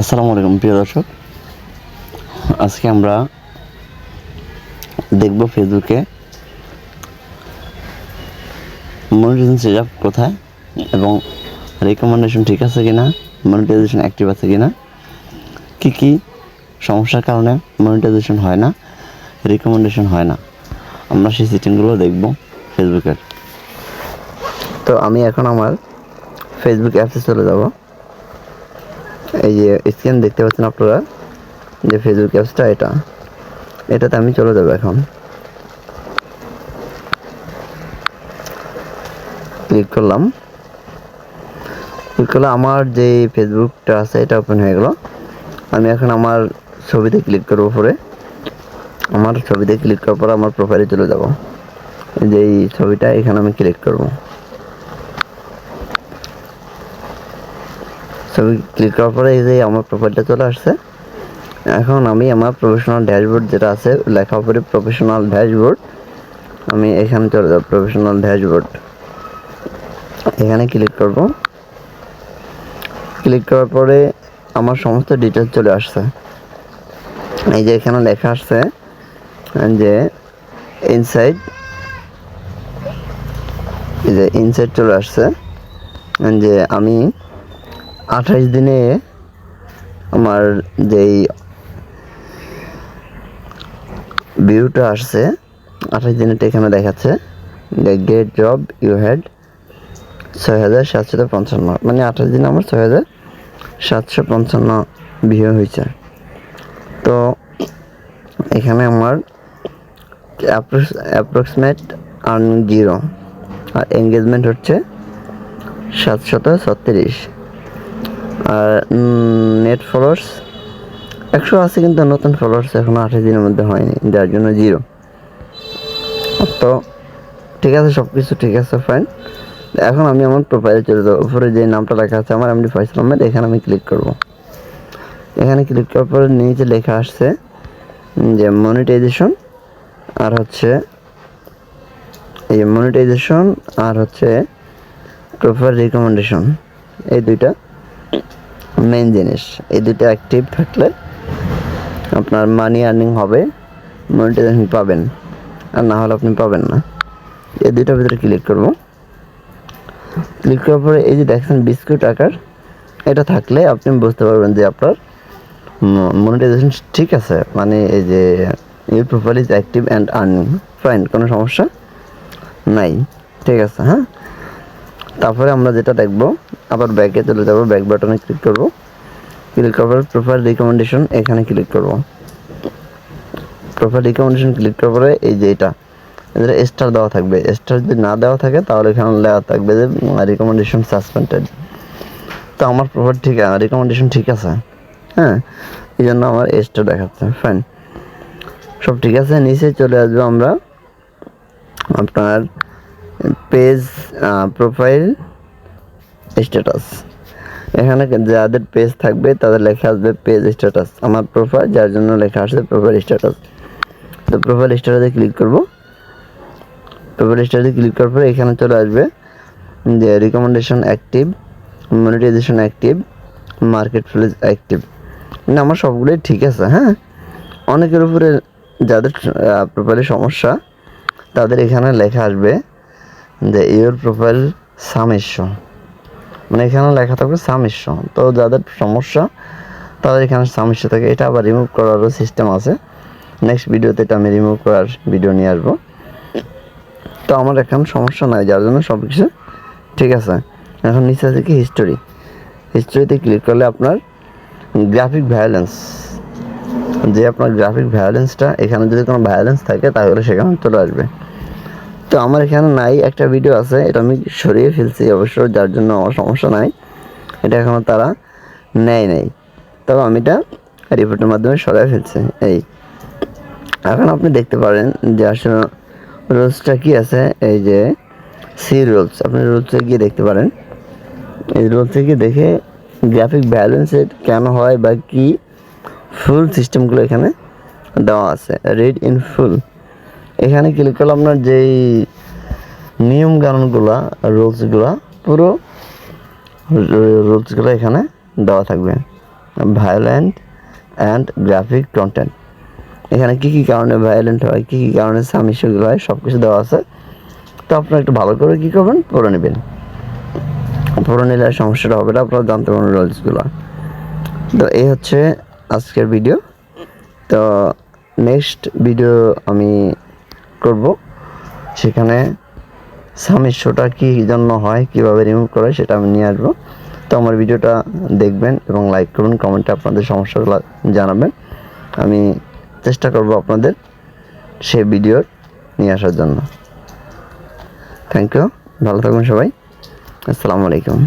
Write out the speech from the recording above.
আসসালামু আলাইকুম প্রিয় দর্শক। আজকে আমরা দেখব ফেসবুকে মনিটাইজেশন সেটআপ কোথায় এবং রিকমেন্ডেশন ঠিক আছে কিনা, মনিটাইজেশন অ্যাক্টিভ আছে কিনা, কি সমস্যার কারণে মনিটাইজেশন হয় না, রিকমেন্ডেশন হয় না, আমরা সেই সেটিংগুলো দেখব ফেসবুকের। তো আমি এখন আমার ফেসবুক অ্যাপসে চলে যাব। এই যে স্ক্রিন দেখতে পাচ্ছেন আপনারা, যে ফেসবুক অ্যাপসটা এটাতে আমি চলে যাব। এখন ক্লিক করলে আমার যে ফেসবুকটা আছে এটা ওপেন হয়ে গেল। আমি এখন আমার ছবিতে ক্লিক করব। উপরে আমার ছবিতে ক্লিক করার পর আমার প্রোফাইলে চলে যাব। যে এই ছবিটা এখানে আমি ক্লিক করব। ছবি ক্লিক করার পরে এই যে আমার প্রোফাইলটা চলে আসছে। এখন আমি আমার প্রফেশনাল ড্যাশবোর্ড যেটা আছে লেখা উপরে প্রফেশনাল ড্যাশবোর্ড, আমি এখানে চলে যাব। প্রফেশনাল ড্যাশবোর্ড এখানে ক্লিক করব। ক্লিক করার পরে আমার সমস্ত ডিটেলস চলে আসছে। এই যে এখানে লেখা আসছে যে ইনসাইড, এই যে ইনসাইড চলে আসছে যে আমি 28 দিনে আমার যেই ভিউটা আসছে 28 দিনেরটা এখানে দেখাচ্ছে যে গেট জব ইউ হ্যাড 6755, মানে 28 দিনে আমার 6755 ভিউ হয়েছে। তো এখানে আমার অ্যাপ্রক্সিমেট আর্নিং 0 আর এঙ্গেজমেন্ট হচ্ছে 736 আর নেট ফলোয়ার্স 100 আছে, কিন্তু নতুন ফলোয়ার্স এখনো 28 দিনের মধ্যে হয়নি, যার জন্য 0। তো ঠিক আছে, সব কিছু ঠিক আছে ফ্রেন্ড। এখন আমি আমার প্রোফাইলে চলে যাবো। উপরে যে নামটা লেখা আছে আমার এমডি ফয়সাল আহমেদ, এখানে আমি ক্লিক করব। এখানে ক্লিক করার পরে নিচে লেখা আসছে যে মনিটাইজেশন আর হচ্ছে এই মনিটাইজেশন আর হচ্ছে প্রোফাইল রিকমেন্ডেশন, এই দুইটা মেইন জিনিস। এই দুইটা অ্যাক্টিভ থাকলে আপনার মানি আর্নিং হবে, মনিটাইজেশন পাবেন, আর না হলে আপনি পাবেন না। এই দুইটার ভিতরে ক্লিক করব। ক্লিক করার পরে এই যে দেখছেন বিস্কুট আকার, এটা থাকলে আপনি বুঝতে পারবেন যে আপনার মনিটাইজেশন ঠিক আছে, মানে এই যে your profile is active and earning fine, কোনো সমস্যা নাই, ঠিক আছে। হ্যাঁ, তারপরে আমরা যেটা দেখব, আবার ব্যাকে চলে যাব, ব্যাক বাটনে ক্লিক করব। ক্লিক করার পর প্রোফাইল রিকমেন্ডেশন এখানে ক্লিক করব। প্রোফাইল রিকমেন্ডেশন ক্লিক করার পরে এই যে এটা স্টার দেওয়া থাকবে, স্টার যদি না দেওয়া থাকে তাহলে এখানে লেখা থাকবে যে রিকমেন্ডেশন সাসপেন্ডেড। তো আমার প্রোফাইল ঠিক আছে, রিকমেন্ডেশন ঠিক আছে, হ্যাঁ, এই জন্য আমার স্টার দেখাচ্ছে। ফাইন, সব ঠিক আছে। নিচে চলে আসবো আমরা আপনার পেজ প্রোফাইল স্ট্যাটাস। এখানে যাদের পেজ থাকবে তাদের লেখা আসবে পেজ স্ট্যাটাস। আমার প্রোফাইল, যার জন্য লেখা আসবে প্রোফাইল স্ট্যাটাস। তো প্রোফাইল স্ট্যাটাসে ক্লিক করব। প্রোফাইল স্ট্যাটাসে ক্লিক করার পরে এখানে চলে আসবে যে recommendation active, monetization active, marketplace active, মানে আমার সবগুলোই ঠিক আছে। হ্যাঁ, অনেকের উপরে যাদের প্রোফাইলে সমস্যা তাদের এখানে লেখা আসবে যে ইউর প্রোফাইল সামেস্য, মানে এখানে লেখা থাকবে সামেস্য। তো যাদের সমস্যা তাদের এখানে সামেস্য থাকে। এটা আবার রিমুভ করারও সিস্টেম আছে, নেক্সট ভিডিওতে এটা আমি রিমুভ করার ভিডিও নিয়ে আসবো। তো আমার এখন সমস্যা নাই, যার জন্য সব কিছু ঠিক আছে। এখন নিচে আছে কি হিস্টোরি। হিস্টোরিতে ক্লিক করলে আপনার গ্রাফিক ভায়োলেন্স, যে আপনার গ্রাফিক ভায়োলেন্সটা, এখানে যদি কোনো ভায়োলেন্স থাকে তাহলে সেখানে চলে আসবে। তো আমার এখানে নাই, একটা ভিডিও আছে, এটা আমি সরিয়ে ফেলছি অবশ্য, যার জন্য আমার সমস্যা নাই। এটা এখনও তারা নেয় নাই, তবে আমি এটা রিপোর্টের মাধ্যমে সরিয়ে ফেলছি। এই এখন আপনি দেখতে পারেন যে আসলে রুলসটা কি আছে। এই যে সি রুলস, আপনি রুলসে গিয়ে দেখতে পারেন। এই রুলসে গিয়ে দেখে গ্রাফিক ব্যালেন্সের কেন হয় বা কি ফুল সিস্টেমগুলো এখানে দেওয়া আছে, রিড ইন ফুল। এখানে ক্লিক করলে আপনার যেই নিয়মকানুনগুলো, রুলসগুলো, পুরো রুলসগুলো এখানে দেওয়া থাকবে। Violent and graphic content. এখানে কী কী কারণে ভায়োলেন্ট হয়, কী কী কারণে সাম ইস্যুগুলো হয়, সব কিছু দেওয়া আছে। তো আপনারা একটু ভালো করে কী করবেন, পড়ে নেবেন। পড়ে নিলে সমস্যাটা হবে না, আপনারা জানতে পারবেন রুলসগুলো। তো এই হচ্ছে আজকের ভিডিও। তো নেক্সট ভিডিও আমি করব, সেখানে সাম ইস্যুটা কী জন্য হয়, কীভাবে রিমুভ করে সেটা আমি নিয়ে আসবো। তো আমার ভিডিওটা দেখবেন এবং লাইক করবেন, কমেন্টে আপনাদের সমস্যাগুলো জানাবেন। আমি চেষ্টা করব আপনাদের সেই ভিডিও নিয়ে আসার জন্য। থ্যাংক ইউ, ভালো থাকবেন সবাই। আসসালামু আলাইকুম।